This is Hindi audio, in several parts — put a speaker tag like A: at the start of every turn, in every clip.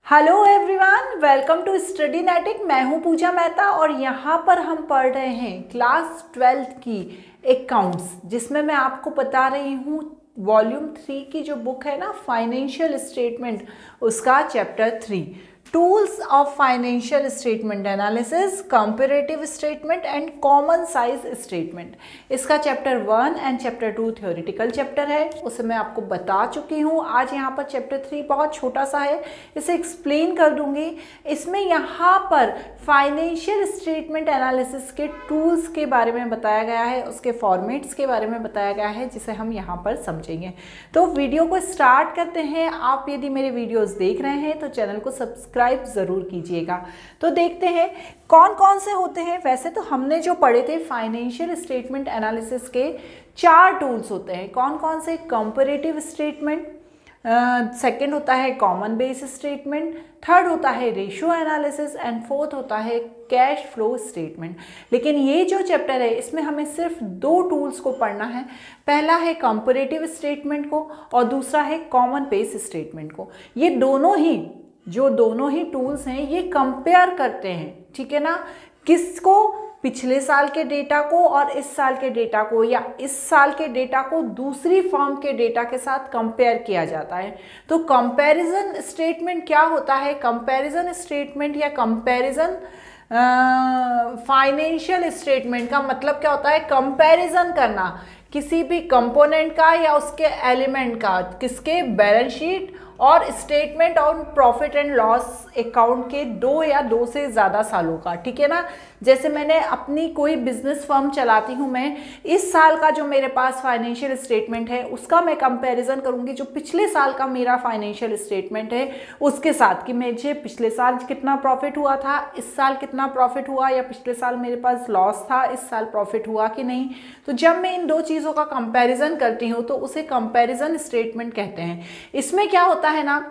A: Hello everyone, welcome to Studynetic. मैं हूं पूजा मेहता और यहाँ पर हम पढ़ रहे हैं क्लास 12th की अकाउंट्स, जिसमें मैं आपको बता रही हूँ वॉल्यूम 3 की जो बुक है ना, फाइनेंशियल स्टेटमेंट, उसका chapter 3, tools of financial statement analysis, comparative statement and common size statement. इसका chapter 1 and chapter 2 theoretical chapter है, उसे मैं आपको बता चुकी हूँ। आज यहाँ पर चैप्टर 3 बहुत छोटा सा है, इसे एक्सप्लेन कर दूंगी। इसमें यहाँ पर फाइनेंशियल स्टेटमेंट एनालिसिस के टूल्स के बारे में बताया गया है, उसके फॉर्मेट्स के बारे में बताया गया है, जिसे हम यहाँ पर समझेंगे। तो वीडियो को स्टार्ट करते हैं। आप यदि मेरे वीडियोस देख रहे हैं तो चैनल को सब्सक्राइब ज़रूर कीजिएगा। तो देखते हैं कौन कौन से होते हैं। वैसे तो हमने जो पढ़े थे फाइनेंशियल स्टेटमेंट एनालिसिस के 4 टूल्स होते हैं। कौन कौन से? कंपैरेटिव स्टेटमेंट, सेकंड होता है कॉमन बेस स्टेटमेंट, थर्ड होता है रेशियो एनालिसिस एंड फोर्थ होता है कैश फ्लो स्टेटमेंट। लेकिन ये जो चैप्टर है इसमें हमें सिर्फ 2 टूल्स को पढ़ना है। पहला है कंपैरेटिव स्टेटमेंट को और दूसरा है कॉमन बेस स्टेटमेंट को। ये दोनों ही टूल्स हैं, ये कंपेयर करते हैं, ठीक है ना, किसको? पिछले साल के डेटा को और इस साल के डेटा को, या इस साल के डेटा को दूसरी फर्म के डेटा के साथ कंपेयर किया जाता है। तो कंपैरिजन स्टेटमेंट क्या होता है? कंपैरिजन स्टेटमेंट या कंपैरिजन फाइनेंशियल स्टेटमेंट का मतलब क्या होता है? कंपैरिजन करना किसी भी कंपोनेंट का या उसके एलिमेंट का, किसके? बैलेंस शीट और statement on profit and loss account के 2 या 2 से ज़्यादा सालों का, ठीक है ना। जैसे मैंने अपनी कोई बिजनेस फर्म चलाती हूँ, मैं इस साल का जो मेरे पास फाइनेंशियल स्टेटमेंट है उसका मैं कंपैरिजन करूँगी जो पिछले साल का मेरा फाइनेंशियल स्टेटमेंट है उसके साथ, कि मुझे पिछले साल कितना प्रॉफिट हुआ था, इस साल कितना प्रॉफिट हुआ, या पिछले साल मेरे पास लॉस था, इस साल प्रॉफिट हुआ कि नहीं। तो जब मैं इन 2 चीज़ों का कंपैरिजन करती हूँ तो उसे कंपैरिजन स्टेटमेंट कहते हैं। इसमें क्या होता है ना,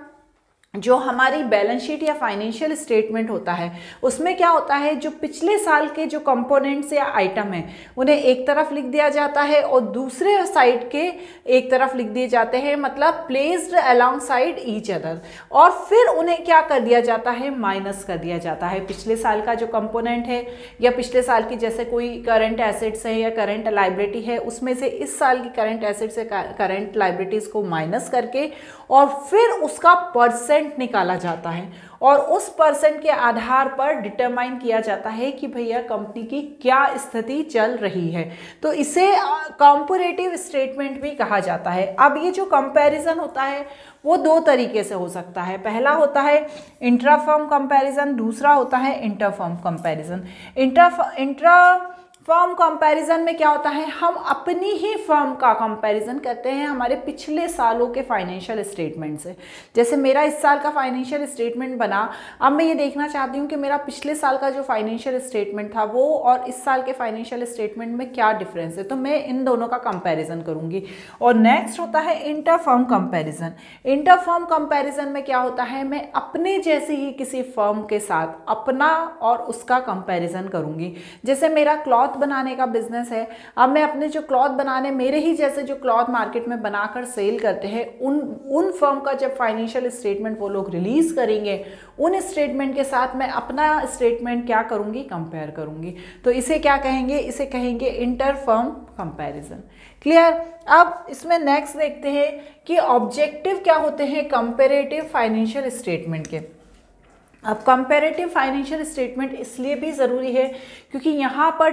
A: जो हमारी बैलेंस शीट या फाइनेंशियल स्टेटमेंट होता है उसमें क्या होता है, जो पिछले साल के जो कंपोनेंट्स या आइटम हैं उन्हें एक तरफ लिख दिया जाता है और दूसरे साइड के एक तरफ लिख दिए जाते हैं, मतलब placed along side each other, और फिर उन्हें क्या कर दिया जाता है? माइनस कर दिया जाता है। पिछले साल का जो कंपोनेंट है या पिछले साल की जैसे कोई करंट एसेट्स है या करंट लाइबिलिटी है, उसमें से इस साल की करंट एसेट्स से करंट लाइबिलिटीज़ को माइनस करके और फिर उसका परसेंट निकाला जाता है और उस परसेंट के आधार पर डिटरमाइन किया जाता है कि भैया कंपनी की क्या स्थिति चल रही है। तो इसे कंपैरेटिव स्टेटमेंट भी कहा जाता है। अब ये जो कंपैरिजन होता है वो 2 तरीके से हो सकता है। पहला होता है इंट्रा फर्म कंपैरिजन, दूसरा होता है inter firm comparison. Intra firm comparison में क्या होता है, हम अपनी ही फर्म का कंपैरिजन करते हैं हमारे पिछले सालों के फाइनेंशियल स्टेटमेंट से। जैसे मेरा इस साल का फाइनेंशियल स्टेटमेंट बना, अब मैं ये देखना चाहती हूँ कि मेरा पिछले साल का जो फाइनेंशियल स्टेटमेंट था वो और इस साल के फाइनेंशियल स्टेटमेंट में क्या डिफरेंस है, तो मैं इन दोनों का कंपैरिजन करूँगी। और नेक्स्ट होता है inter firm comparison. Inter firm comparison में क्या होता है, मैं अपने जैसे ही किसी फर्म के साथ अपना और उसका कंपैरिजन करूँगी। जैसे मेरा क्लॉथ बनाने का बिजनेस है, अब मैं अपने जो क्लॉथ बनाने, मेरे ही जैसे जो क्लॉथ मार्केट में बनाकर सेल करते हैं, उन फर्म का जब फाइनेंशियल स्टेटमेंट वो लोग रिलीज करेंगे, उन स्टेटमेंट के साथ मैं अपना स्टेटमेंट क्या करूंगी? कंपेयर करूंगी। तो इसे क्या कहेंगे? इसे कहेंगे इंटर फर्म कंपैरिजन। क्लियर? अब इसमें नेक्स्ट देखते हैं कि ऑब्जेक्टिव क्या होते हैं कंपैरेटिव फाइनेंशियल स्टेटमेंट के। अब कंपैरेटिव फाइनेंशियल स्टेटमेंट इसलिए भी ज़रूरी है क्योंकि यहाँ पर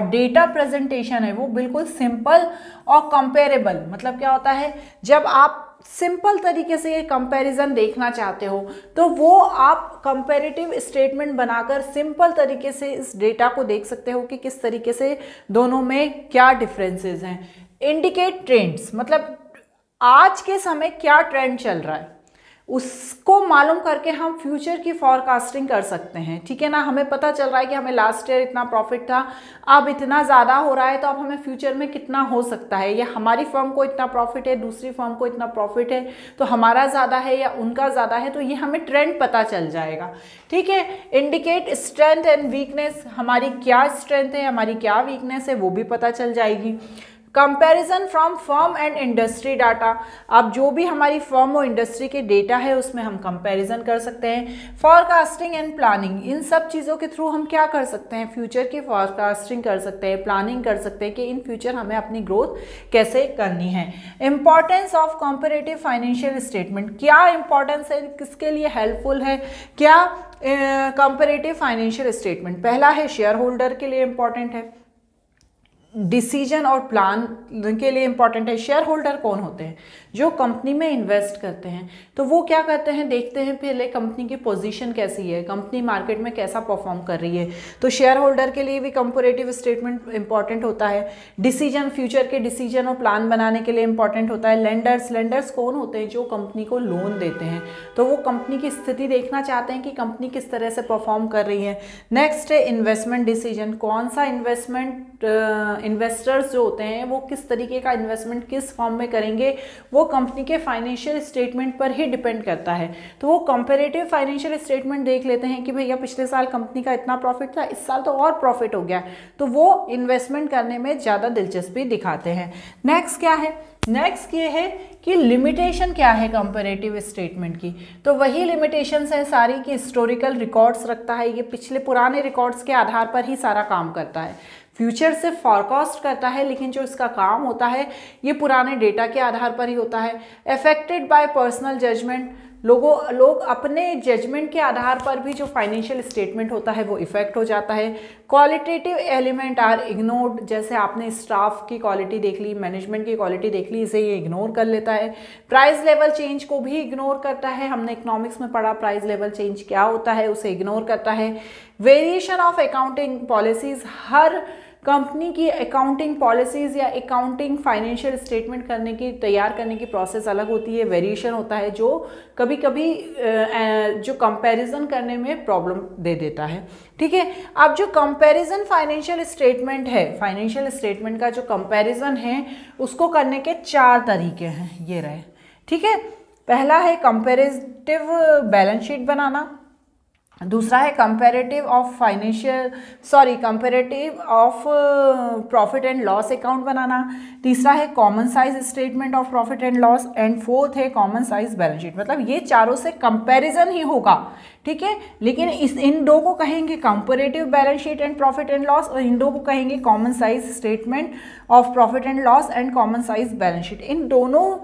A: डेटा प्रेजेंटेशन है वो बिल्कुल सिंपल और कंपेरेबल। मतलब क्या होता है, जब आप सिंपल तरीके से ये कंपैरिजन देखना चाहते हो तो वो आप कंपैरेटिव स्टेटमेंट बनाकर सिंपल तरीके से इस डेटा को देख सकते हो कि किस तरीके से दोनों में क्या डिफरेंसेस हैं। इंडिकेट ट्रेंड्स, मतलब आज के समय क्या ट्रेंड चल रहा है उसको मालूम करके हम फ्यूचर की फॉरकास्टिंग कर सकते हैं, ठीक है ना। हमें पता चल रहा है कि हमें लास्ट ईयर इतना प्रॉफिट था, अब इतना ज़्यादा हो रहा है, तो अब हमें फ्यूचर में कितना हो सकता है, या हमारी फर्म को इतना प्रॉफिट है, दूसरी फर्म को इतना प्रॉफिट है, तो हमारा ज़्यादा है या उनका ज़्यादा है, तो ये हमें ट्रेंड पता चल जाएगा, ठीक है। इंडिकेट स्ट्रेंथ एंड वीकनेस, हमारी क्या स्ट्रेंथ है, हमारी क्या वीकनेस है, वो भी पता चल जाएगी। Comparison from firm and industry data, अब जो भी हमारी फर्म और इंडस्ट्री के डेटा है उसमें हम कंपैरिजन कर सकते हैं। फॉरकास्टिंग एंड प्लानिंग, इन सब चीज़ों के थ्रू हम क्या कर सकते हैं, फ्यूचर की फॉरकास्टिंग कर सकते हैं, प्लानिंग कर सकते हैं कि इन फ्यूचर हमें अपनी ग्रोथ कैसे करनी है। Importance of comparative financial statement, क्या इंपॉर्टेंस है, किसके लिए हेल्पफुल है, क्या कंपैरेटिव फाइनेंशियल स्टेटमेंट। पहला है शेयर होल्डर के लिए इंपॉर्टेंट है, डिसीजन और प्लान के लिए इंपॉर्टेंट है। शेयर होल्डर कौन होते हैं, जो कंपनी में इन्वेस्ट करते हैं, तो वो क्या करते हैं, देखते हैं पहले कंपनी की पोजीशन कैसी है, कंपनी मार्केट में कैसा परफॉर्म कर रही है, तो शेयर होल्डर के लिए भी कंपैरेटिव स्टेटमेंट इंपॉर्टेंट होता है। डिसीजन, फ्यूचर के डिसीजन और प्लान बनाने के लिए इंपॉर्टेंट होता है। लेंडर्स कौन होते हैं, जो कंपनी को लोन देते हैं, तो वो कंपनी की स्थिति देखना चाहते हैं कि कंपनी किस तरह से परफॉर्म कर रही है। नेक्स्ट है इन्वेस्टमेंट डिसीजन, कौन सा इन्वेस्टमेंट, इन्वेस्टर्स जो होते हैं वो किस तरीके का इन्वेस्टमेंट किस फॉर्म में करेंगे, वो कंपनी के फाइनेंशियल स्टेटमेंट पर ही डिपेंड करता है। तो वो कंपैरेटिव फाइनेंशियल स्टेटमेंट देख लेते हैं कि भैया पिछले साल कंपनी का इतना प्रॉफिट था, इस साल तो और प्रॉफिट हो गया, तो वो इन्वेस्टमेंट करने में ज़्यादा दिलचस्पी दिखाते हैं। नेक्स्ट क्या है, नेक्स्ट ये है कि लिमिटेशन क्या है कंपैरेटिव स्टेटमेंट की, तो वही लिमिटेशंस है सारी की हिस्टोरिकल रिकॉर्ड्स रखता है, ये पिछले पुराने रिकॉर्ड्स के आधार पर ही सारा काम करता है। फ्यूचर से फॉरकास्ट करता है, लेकिन जो इसका काम होता है ये पुराने डेटा के आधार पर ही होता है। अफेक्टेड बाय पर्सनल जजमेंट, लोग अपने जजमेंट के आधार पर भी जो फाइनेंशियल स्टेटमेंट होता है वो इफेक्ट हो जाता है। क्वालिटेटिव एलिमेंट आर इग्नोर्ड, जैसे आपने स्टाफ की क्वालिटी देख ली, मैनेजमेंट की क्वालिटी देख ली, इसे ये इग्नोर कर लेता है। प्राइस लेवल चेंज को भी इग्नोर करता है, हमने इकोनॉमिक्स में पढ़ा प्राइस लेवल चेंज क्या होता है, उसे इग्नोर करता है। Variation of accounting policies, her company की अकाउंटिंग पॉलिसीज़ या अकाउंटिंग फाइनेंशियल स्टेटमेंट करने की, तैयार करने की प्रोसेस अलग होती है, वेरिएशन होता है जो कभी कभी जो कंपैरिजन करने में प्रॉब्लम दे देता है। ठीक है, अब जो कंपैरिजन फाइनेंशियल स्टेटमेंट है, फाइनेंशियल स्टेटमेंट का जो कंपैरिजन है उसको करने के 4 तरीके हैं, ये रहे। ठीक है, पहला है कंपैरेटिव बैलेंस शीट बनाना, दूसरा है comparative of profit and loss account बनाना, तीसरा है common size statement of profit and loss, and fourth है कॉमन साइज बैलेंस शीट। मतलब ये चारों से कंपैरिजन ही होगा, ठीक है, लेकिन इन दो को कहेंगे comparative balance sheet and profit and loss, और इन दो को कहेंगे common size statement of profit and loss and common size balance sheet. इन दोनों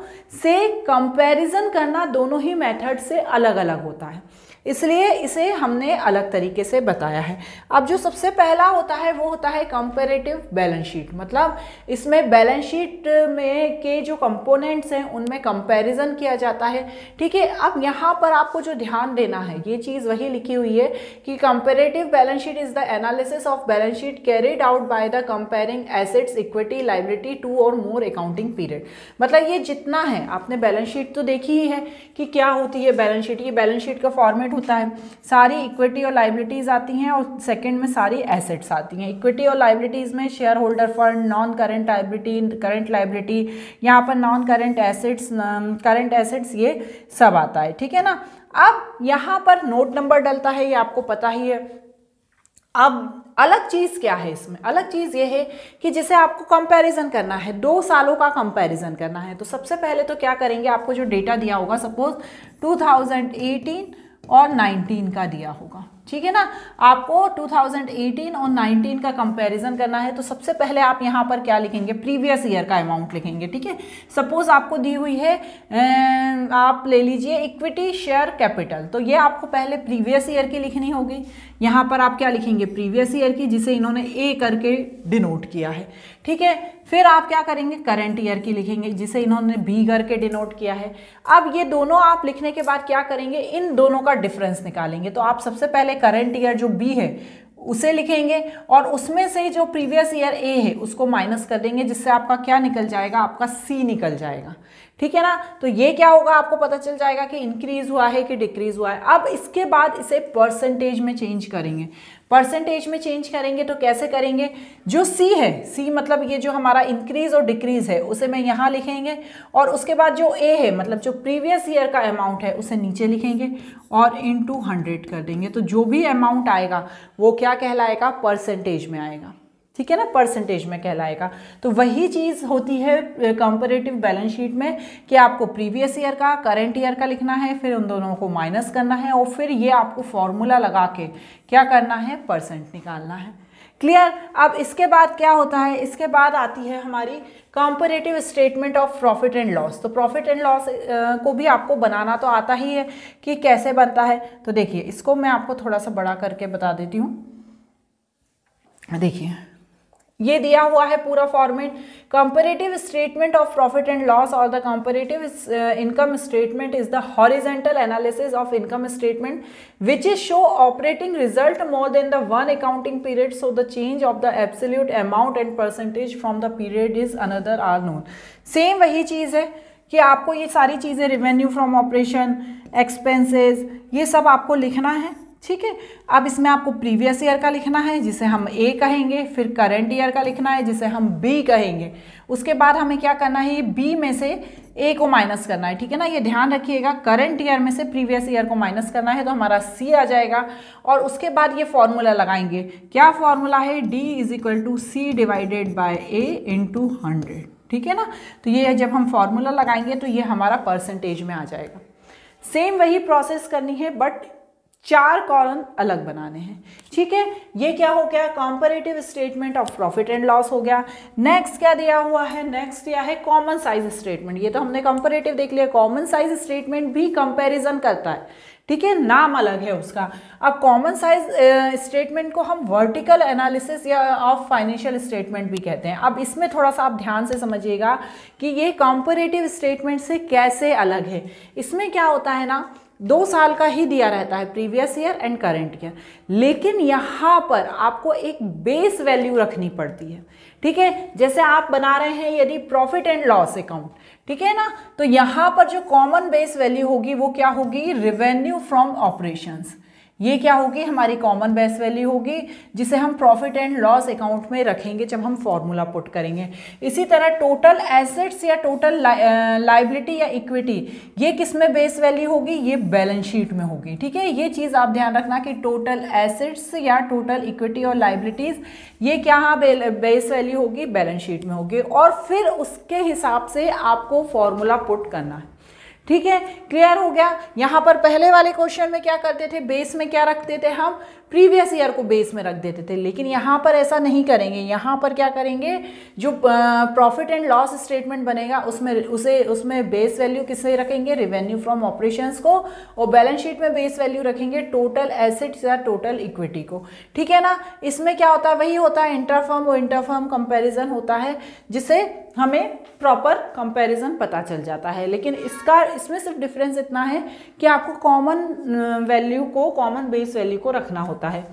A: से कंपैरिजन करना दोनों ही मेथड से अलग अलग होता है, इसलिए इसे हमने अलग तरीके से बताया है। अब जो सबसे पहला होता है वो होता है कंपैरेटिव बैलेंस शीट, मतलब इसमें बैलेंस शीट में के जो कंपोनेंट्स हैं उनमें कंपैरिजन किया जाता है। ठीक है, अब यहाँ पर आपको जो ध्यान देना है, ये चीज़ वही लिखी हुई है कि comparative balance sheet is the analysis of balance sheet carried out by the comparing assets, equity, liability, 2 और मोर अकाउंटिंग पीरियड। मतलब ये जितना है, आपने बैलेंस शीट तो देखी ही है कि क्या होती है बैलेंस शीट। ये बैलेंस शीट का फॉर्मेट होता है, सारी इक्विटी और लायबिलिटीज आती हैं और सेकंड में सारी एसेट्स आती हैं। इक्विटी और लायबिलिटीज में share holder fund, non current liability, current liability, यहाँ पर non current assets, current assets, ये सब आता है। ठीक है ना, अब यहाँ पर नोट नंबर डलता है, ये आपको पता ही है। अब अलग चीज़ क्या है इसमें, अलग चीज़ ये है कि जैसे आपको कंपैरिजन करना है, 2 सालों का कंपैरिजन करना है, तो सबसे पहले तो क्या करेंगे, आपको जो डेटा दिया होगा, सपोज 2018 और 19 का दिया होगा, ठीक है ना, आपको 2018 और 19 का कंपैरिजन करना है, तो सबसे पहले आप यहाँ पर क्या लिखेंगे, प्रीवियस ईयर का अमाउंट लिखेंगे। ठीक है, सपोज आपको दी हुई है, आप ले लीजिए इक्विटी शेयर कैपिटल, तो ये आपको पहले प्रीवियस ईयर की लिखनी होगी। यहाँ पर आप क्या लिखेंगे, प्रीवियस ईयर की, जिसे इन्होंने ए करके डिनोट किया है। ठीक है, फिर आप क्या करेंगे, करंट ईयर की लिखेंगे, जिसे इन्होंने बी करके डिनोट किया है। अब ये दोनों आप लिखने के बाद क्या करेंगे, इन दोनों का डिफरेंस निकालेंगे। तो आप सबसे पहले करंट ईयर जो बी है उसे लिखेंगे और उसमें से जो प्रीवियस ईयर ए है उसको माइनस कर देंगे, जिससे आपका क्या निकल जाएगा, आपका सी निकल जाएगा। ठीक है ना, तो ये क्या होगा, आपको पता चल जाएगा कि इंक्रीज हुआ है कि डिक्रीज हुआ है। अब इसके बाद इसे परसेंटेज में चेंज करेंगे। परसेंटेज में चेंज करेंगे तो कैसे करेंगे, जो सी है, सी मतलब ये जो हमारा इंक्रीज और डिक्रीज है उसे मैं यहाँ लिखेंगे, और उसके बाद जो ए है मतलब जो प्रीवियस ईयर का अमाउंट है उसे नीचे लिखेंगे और इनटू 100 कर देंगे। तो जो भी अमाउंट आएगा वो क्या कहलाएगा, परसेंटेज में आएगा। ठीक है ना, परसेंटेज में कहलाएगा। तो वही चीज़ होती है कंपैरेटिव बैलेंस शीट में कि आपको प्रीवियस ईयर का, करंट ईयर का लिखना है, फिर उन दोनों को माइनस करना है और फिर ये आपको फॉर्मूला लगा के क्या करना है, परसेंट निकालना है। क्लियर। अब इसके बाद क्या होता है, इसके बाद आती है हमारी comparative statement of profit and loss. तो प्रॉफिट एंड लॉस को भी आपको बनाना तो आता ही है कि कैसे बनता है। तो देखिए इसको मैं आपको थोड़ा सा बड़ा करके बता देती हूँ। देखिए ये दिया हुआ है पूरा format, comparative statement of profit and loss और the comparative income statement is the horizontal analysis of income statement which is show operating result more than the one accounting period, so the change of the absolute amount and percentage from the period is another are known. Same वही चीज़ है कि आपको ये सारी चीज़ें, रेवेन्यू फ्रॉम ऑपरेशन, एक्सपेंसेस, ये सब आपको लिखना है। ठीक है। अब इसमें आपको प्रीवियस ईयर का लिखना है जिसे हम ए कहेंगे, फिर करंट ईयर का लिखना है जिसे हम बी कहेंगे। उसके बाद हमें क्या करना है, ये बी में से ए को माइनस करना है। ठीक है ना, ये ध्यान रखिएगा, करंट ईयर में से प्रीवियस ईयर को माइनस करना है तो हमारा सी आ जाएगा। और उसके बाद ये फॉर्मूला लगाएंगे। क्या फॉर्मूला है, D is equal to C divided by A into 100। ठीक है ना, तो ये जब हम फॉर्मूला लगाएंगे तो ये हमारा परसेंटेज में आ जाएगा। सेम वही प्रोसेस करनी है बट 4 कॉलम अलग बनाने हैं। ठीक है, ये क्या हो गया, comparative statement of profit and loss हो गया। नेक्स्ट क्या दिया हुआ है, नेक्स्ट दिया है कॉमन साइज स्टेटमेंट। ये तो हमने कंपैरेटिव देख लिया, कॉमन साइज स्टेटमेंट भी कंपैरिजन करता है। ठीक है, नाम अलग है उसका। अब कॉमन साइज स्टेटमेंट को हम वर्टिकल एनालिसिस या ऑफ फाइनेंशियल स्टेटमेंट भी कहते हैं। अब इसमें थोड़ा सा आप ध्यान से समझिएगा कि ये कंपैरेटिव स्टेटमेंट से कैसे अलग है। इसमें क्या होता है ना, 2 साल का ही दिया रहता है, previous year and current year, लेकिन यहाँ पर आपको एक बेस वैल्यू रखनी पड़ती है। ठीक है, जैसे आप बना रहे हैं यदि प्रॉफिट एंड लॉस अकाउंट, ठीक है ना, तो यहाँ पर जो कॉमन बेस वैल्यू होगी वो क्या होगी, रेवेन्यू फ्रॉम ऑपरेशंस। ये क्या होगी, हमारी कॉमन बेस वैल्यू होगी जिसे हम प्रॉफिट एंड लॉस अकाउंट में रखेंगे जब हम फॉर्मूला पुट करेंगे। इसी तरह टोटल एसेट्स या टोटल लाइबिलिटी या इक्विटी, ये किस में बेस वैल्यू होगी, ये बैलेंस शीट में होगी। ठीक है, ये चीज़ आप ध्यान रखना कि टोटल एसेट्स या टोटल इक्विटी और लाइबिलिटीज ये क्या बेस वैल्यू होगी, बैलेंस शीट में होगी। और फिर उसके हिसाब से आपको फॉर्मूला पुट करना है। ठीक है, क्लियर हो गया। यहाँ पर पहले वाले क्वेश्चन में क्या करते थे, बेस में क्या रखते थे हम, प्रीवियस ईयर को बेस में रख देते थे, लेकिन यहाँ पर ऐसा नहीं करेंगे। यहाँ पर क्या करेंगे, जो प्रॉफिट एंड लॉस स्टेटमेंट बनेगा उसमें बेस वैल्यू किसे रखेंगे, रेवेन्यू फ्रॉम ऑपरेशंस को, और बैलेंस शीट में बेस वैल्यू रखेंगे टोटल एसेट्स या टोटल इक्विटी को। ठीक है ना, इसमें क्या होता है, वही होता है इंटरफर्म और इंटरफर्म कंपेरिजन होता है जिसे हमें प्रॉपर कंपैरिजन पता चल जाता है। लेकिन इसमें सिर्फ डिफरेंस इतना है कि आपको कॉमन वैल्यू को, कॉमन बेस वैल्यू को रखना होता है।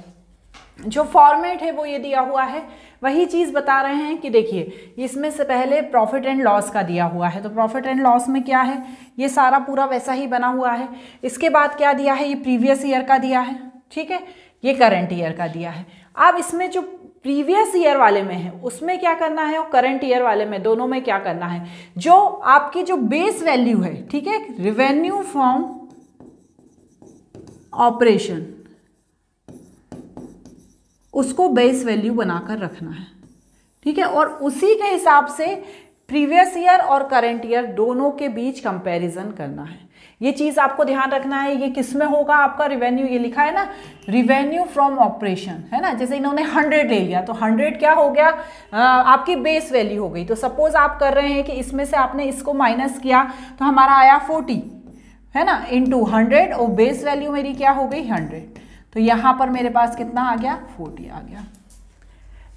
A: जो फॉर्मेट है वो ये दिया हुआ है, वही चीज़ बता रहे हैं कि देखिए इसमें से पहले प्रॉफिट एंड लॉस का दिया हुआ है, तो प्रॉफिट एंड लॉस में क्या है, ये सारा पूरा वैसा ही बना हुआ है। इसके बाद क्या दिया है, ये प्रीवियस ईयर का दिया है। ठीक है, ये करंट ईयर का दिया है। अब इसमें जो प्रीवियस ईयर वाले में है उसमें क्या करना है और करंट ईयर वाले में, दोनों में क्या करना है, जो आपकी जो बेस वैल्यू है, ठीक है, रेवेन्यू फ्रॉम ऑपरेशन, उसको बेस वैल्यू बनाकर रखना है। ठीक है, और उसी के हिसाब से प्रीवियस ईयर और करंट ईयर दोनों के बीच कंपैरिजन करना है। ये चीज़ आपको ध्यान रखना है। ये किस में होगा आपका रेवेन्यू, ये लिखा है ना, रेवेन्यू फ्रॉम ऑपरेशन, है ना। जैसे इन्होंने 100 ले लिया तो 100 क्या हो गया, आपकी बेस वैल्यू हो गई। तो सपोज आप कर रहे हैं कि इसमें से आपने इसको माइनस किया तो हमारा आया 40, है ना, इंटू 100, और बेस वैल्यू मेरी क्या हो गई 100। तो यहाँ पर मेरे पास कितना आ गया, 40 आ गया।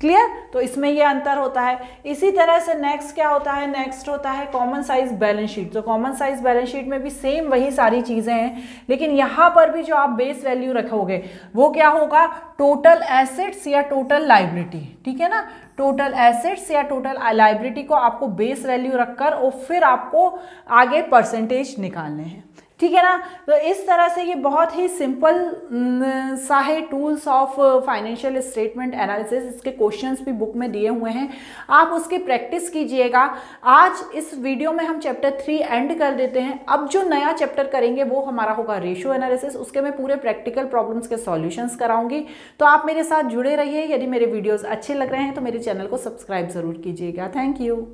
A: क्लियर, तो इसमें ये अंतर होता है। इसी तरह से नेक्स्ट क्या होता है, नेक्स्ट होता है कॉमन साइज बैलेंस शीट। तो कॉमन साइज बैलेंस शीट में भी सेम वही सारी चीज़ें हैं, लेकिन यहाँ पर भी जो आप बेस वैल्यू रखोगे वो क्या होगा, टोटल एसेट्स या टोटल लाइबिलिटी। ठीक है ना, टोटल एसेट्स या टोटल लाइबिलिटी को आपको बेस वैल्यू रखकर और फिर आपको आगे परसेंटेज निकालने हैं। ठीक है ना। तो इस तरह से ये बहुत ही सिंपल सा है tools of financial statement analysis. इसके क्वेश्चंस भी बुक में दिए हुए हैं, आप उसकी प्रैक्टिस कीजिएगा। आज इस वीडियो में हम चैप्टर 3 एंड कर देते हैं। अब जो नया चैप्टर करेंगे वो हमारा होगा रेशियो एनालिसिस। उसके मैं पूरे प्रैक्टिकल प्रॉब्लम्स के सॉल्यूशंस कराऊंगी। तो आप मेरे साथ जुड़े रहिए। यदि मेरे वीडियोस अच्छे लग रहे हैं तो मेरे चैनल को सब्सक्राइब जरूर कीजिएगा। Thank you.